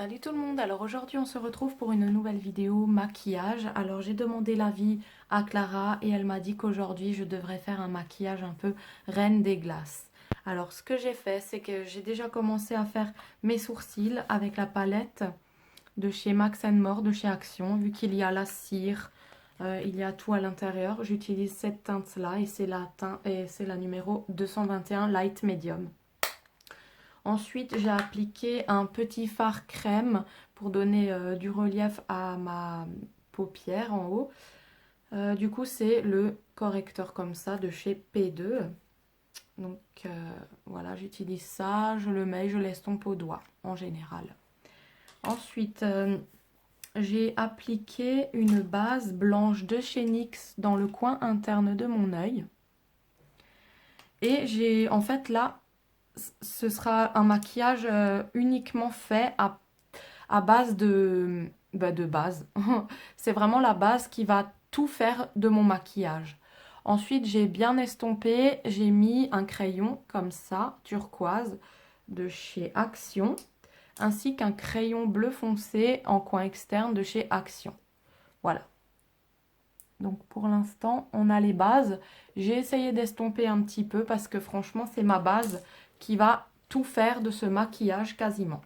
Salut tout le monde, alors aujourd'hui on se retrouve pour une nouvelle vidéo maquillage. Alors j'ai demandé l'avis à Clara et elle m'a dit qu'aujourd'hui je devrais faire un maquillage un peu reine des glaces. Alors ce que j'ai fait c'est que j'ai déjà commencé à faire mes sourcils avec la palette de chez Max More, de chez Action. Vu qu'il y a la cire, il y a tout à l'intérieur, j'utilise cette teinte là et c'est la numéro 221 Light Medium. Ensuite, j'ai appliqué un petit fard crème pour donner du relief à ma paupière en haut. Du coup, c'est le correcteur comme ça de chez P2. Donc voilà, j'utilise ça, je le mets, je l'estompe au doigt en général. Ensuite, j'ai appliqué une base blanche de chez NYX dans le coin interne de mon œil. Et j'ai en fait là, ce sera un maquillage uniquement fait à base de base. C'est vraiment la base qui va tout faire de mon maquillage. Ensuite, j'ai bien estompé, j'ai mis un crayon comme ça, turquoise, de chez Action, ainsi qu'un crayon bleu foncé en coin externe de chez Action. Voilà. Donc pour l'instant, on a les bases. J'ai essayé d'estomper un petit peu parce que franchement, c'est ma base qui va tout faire de ce maquillage quasiment.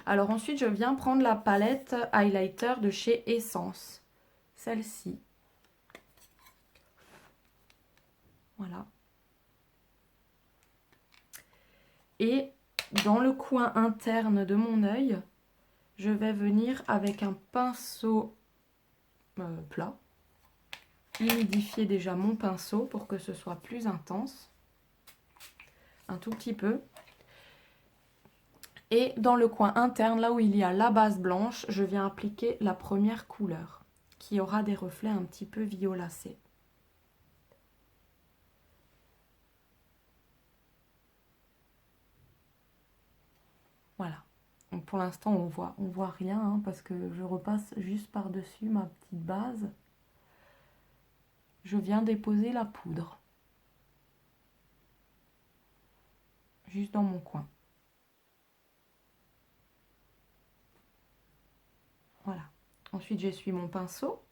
Alors ensuite, je viens prendre la palette highlighter de chez Essence. Celle-ci. Voilà. Et dans le coin interne de mon œil, je vais venir avec un pinceau plat. Humidifier déjà mon pinceau pour que ce soit plus intense. Un tout petit peu. Et dans le coin interne, là où il y a la base blanche, je viens appliquer la première couleur, qui aura des reflets un petit peu violacés. Voilà. Donc pour l'instant, on voit rien, hein, parce que je repasse juste par-dessus ma petite base. Je viens déposer la poudre. Juste dans mon coin. Voilà. Ensuite, j'essuie mon pinceau.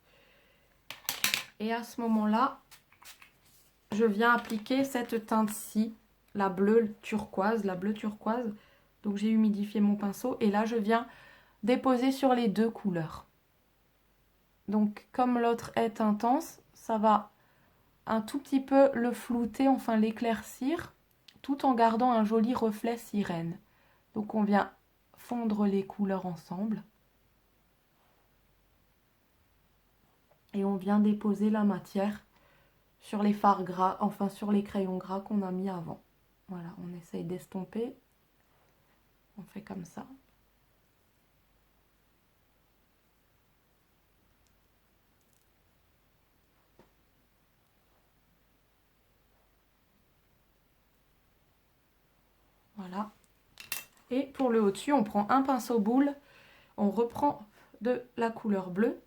Et à ce moment-là, je viens appliquer cette teinte-ci, la bleue turquoise, Donc j'ai humidifié mon pinceau et là, je viens déposer sur les deux couleurs. Donc comme l'autre est intense, ça va un tout petit peu le flouter, enfin l'éclaircir, tout en gardant un joli reflet sirène. Donc on vient fondre les couleurs ensemble. Et on vient déposer la matière sur les fards gras, enfin sur les crayons gras qu'on a mis avant. Voilà, on essaye d'estomper. On fait comme ça. Voilà. Et pour le au-dessus, on prend un pinceau boule, on reprend de la couleur bleue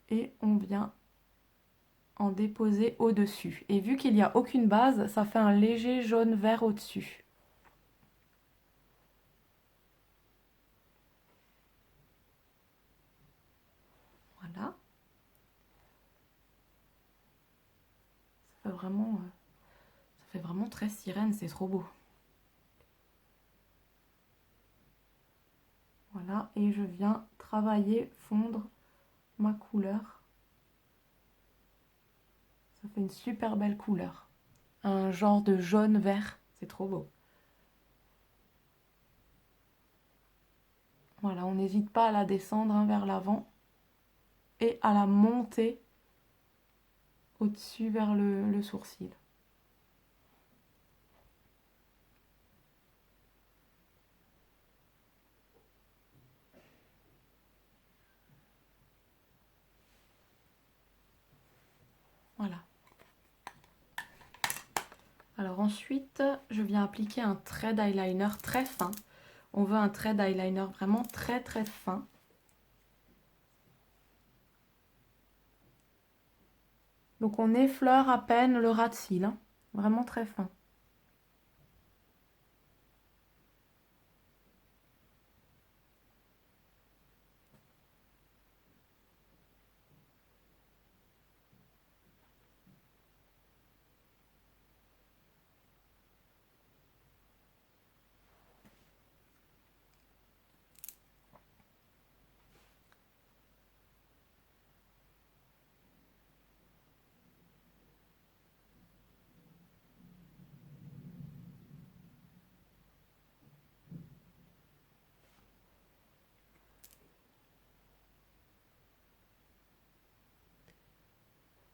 et on vient en déposer au-dessus. Et vu qu'il n'y a aucune base, ça fait un léger jaune-vert au-dessus. Voilà. Ça fait vraiment très sirène, c'est trop beau. Voilà, et je viens travailler, fondre ma couleur. Ça fait une super belle couleur. Un genre de jaune-vert, c'est trop beau. Voilà, on n'hésite pas à la descendre vers l'avant et à la monter au-dessus vers le sourcil. Voilà. Alors ensuite, je viens appliquer un trait d'eyeliner très fin. On veut un trait d'eyeliner vraiment très très fin. Donc on effleure à peine le ras de cils, hein, vraiment très fin.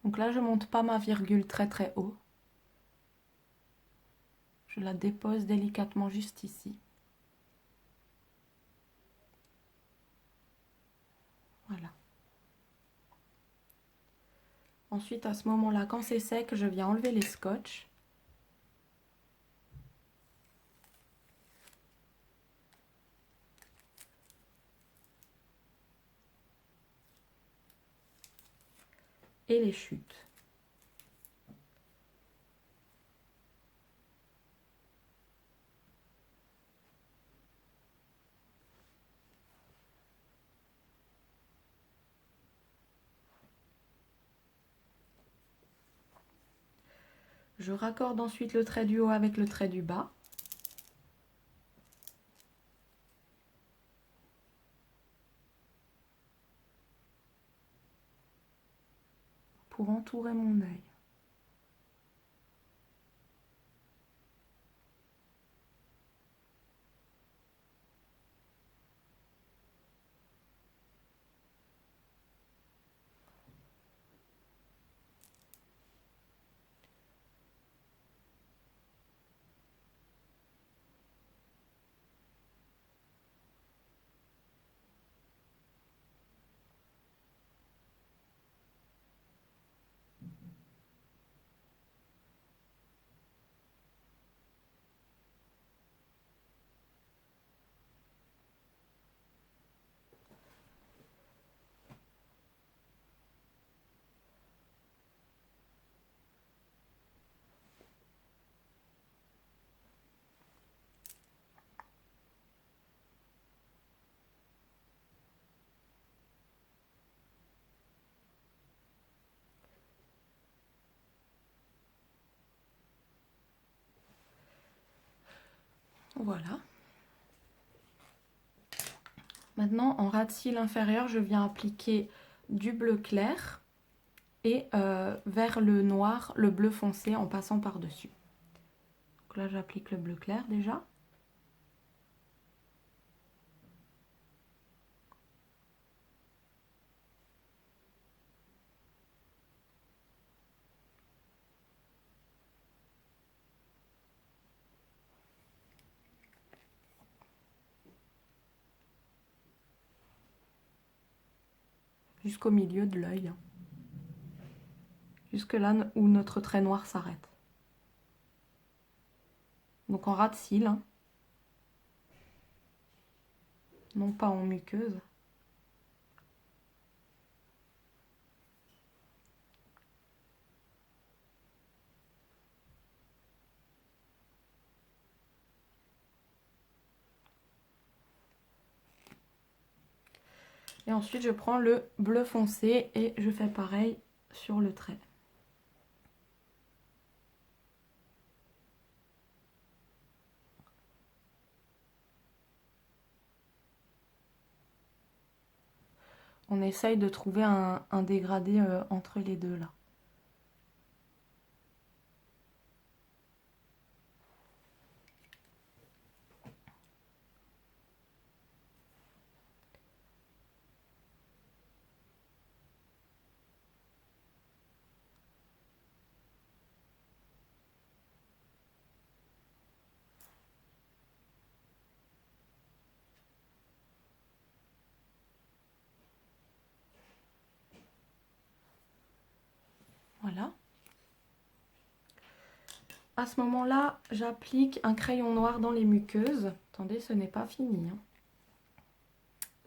Donc là, je monte pas ma virgule très très haut. Je la dépose délicatement juste ici. Voilà. Ensuite, à ce moment-là, quand c'est sec, je viens enlever les scotch. Et les chutes. Je raccorde ensuite le trait du haut avec le trait du bas. Pour entourer mon œil. Voilà. Maintenant, en ras de cils inférieur, je viens appliquer du bleu clair et vers le noir, le bleu foncé en passant par-dessus. Donc là, j'applique le bleu clair déjà. Jusqu'au milieu de l'œil. Jusque là où notre trait noir s'arrête. Donc en ras de cils, hein. Non pas en muqueuse. Et ensuite, je prends le bleu foncé et je fais pareil sur le trait. On essaye de trouver un dégradé entre les deux là. Voilà. À ce moment-là, j'applique un crayon noir dans les muqueuses. Attendez, ce n'est pas fini, hein.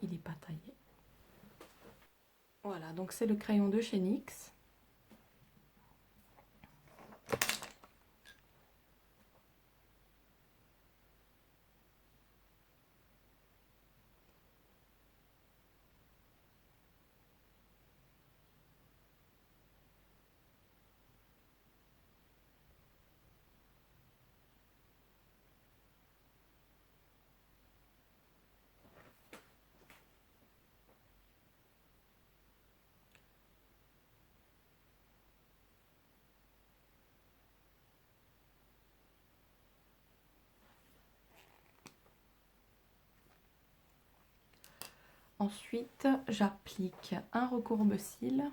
Il n'est pas taillé. Voilà, donc c'est le crayon de chez NYX. Ensuite, j'applique un recourbe-cils.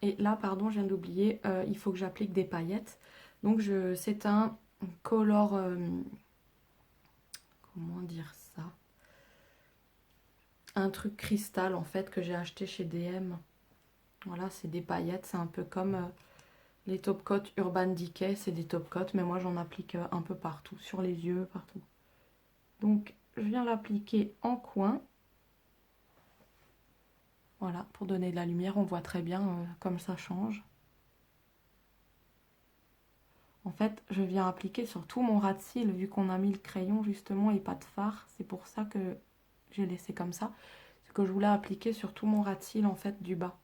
Et là, pardon, je viens d'oublier, il faut que j'applique des paillettes. Donc c'est un color... comment dire ça? Un truc cristal en fait que j'ai acheté chez DM. Voilà, c'est des paillettes, c'est un peu comme les top coat Urban Decay, c'est des top coat, mais moi j'en applique un peu partout, sur les yeux, partout. Donc je viens l'appliquer en coin. Voilà, pour donner de la lumière, on voit très bien comme ça change. En fait, je viens appliquer sur tout mon ras de cils, vu qu'on a mis le crayon justement et pas de fard. C'est pour ça que j'ai laissé comme ça. C'est que je voulais appliquer sur tout mon ras de cils en fait du bas.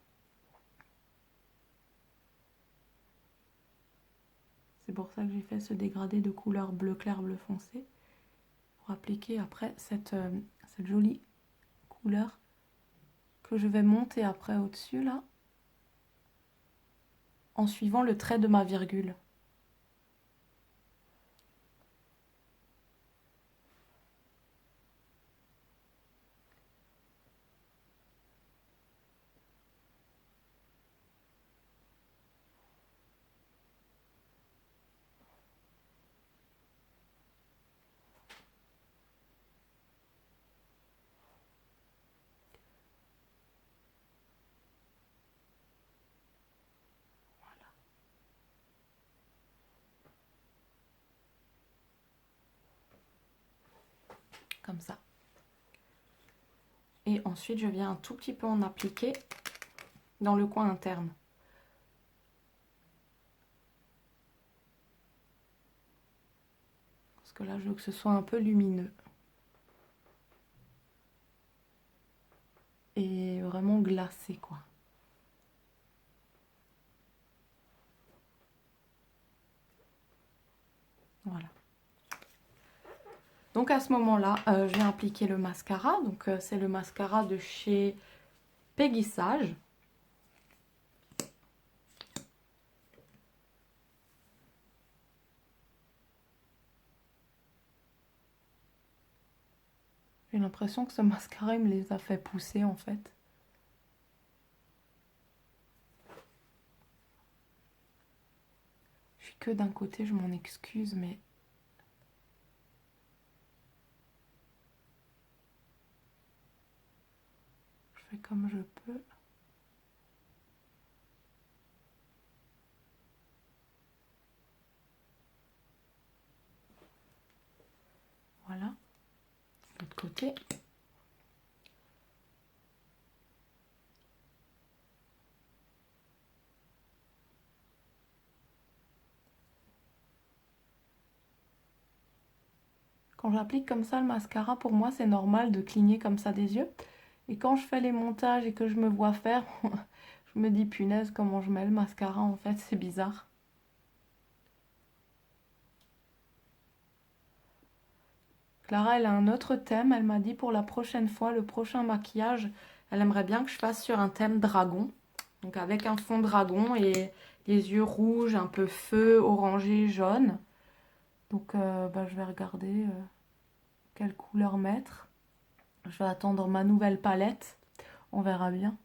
C'est pour ça que j'ai fait ce dégradé de couleur bleu clair, bleu foncé. Pour appliquer après cette jolie couleur que je vais monter après au-dessus là. En suivant le trait de ma virgule. Comme ça. Et ensuite, je viens un tout petit peu en appliquer dans le coin interne. Parce que là, je veux que ce soit un peu lumineux. Et vraiment glacé, quoi. Voilà. Donc à ce moment-là, je viens appliquer le mascara. Donc c'est le mascara de chez Peggy Sage. J'ai l'impression que ce mascara, il me les a fait pousser en fait. Je suis que d'un côté, je m'en excuse, mais... je fais comme je peux. Voilà. De l'autre côté. Quand j'applique comme ça le mascara, pour moi, c'est normal de cligner comme ça des yeux. Et quand je fais les montages et que je me vois faire, je me dis punaise, comment je mets le mascara en fait, c'est bizarre. Clara, elle a un autre thème. Elle m'a dit pour la prochaine fois, le prochain maquillage, elle aimerait bien que je fasse sur un thème dragon. Donc avec un fond dragon et les yeux rouges, un peu feu, orangé, jaune. Donc je vais regarder quelle couleur mettre. Je vais attendre ma nouvelle palette. On verra bien.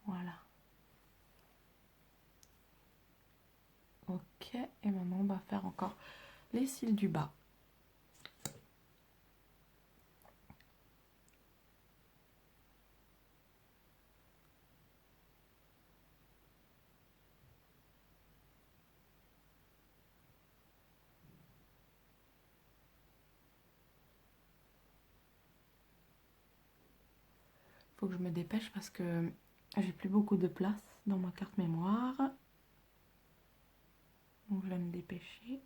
Voilà. Ok, et maintenant on va faire encore les cils du bas. Faut que je me dépêche parce que j'ai plus beaucoup de place dans ma carte mémoire. Donc je vais me dépêcher.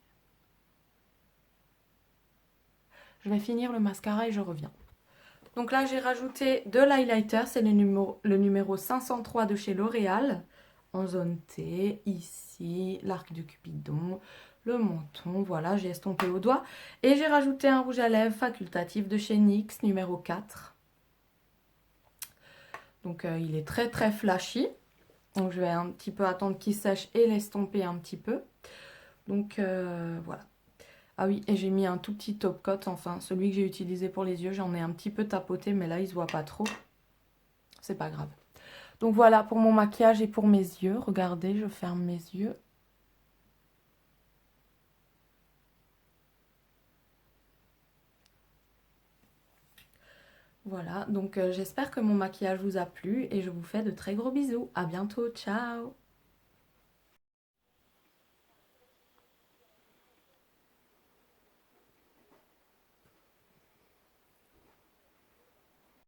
Je vais finir le mascara et je reviens. Donc là, j'ai rajouté de l'highlighter. C'est le numéro 503 de chez L'Oréal. En zone T, ici, l'arc de Cupidon, le menton. Voilà, j'ai estompé au doigt. Et j'ai rajouté un rouge à lèvres facultatif de chez NYX, numéro 4. Donc il est très très flashy. Donc je vais un petit peu attendre qu'il sèche et l'estomper un petit peu. Donc voilà. Ah oui, et j'ai mis un tout petit top coat, enfin celui que j'ai utilisé pour les yeux, j'en ai un petit peu tapoté, mais là il se voit pas trop. C'est pas grave. Donc voilà pour mon maquillage et pour mes yeux. Regardez, je ferme mes yeux. Voilà, donc j'espère que mon maquillage vous a plu et je vous fais de très gros bisous. À bientôt, ciao!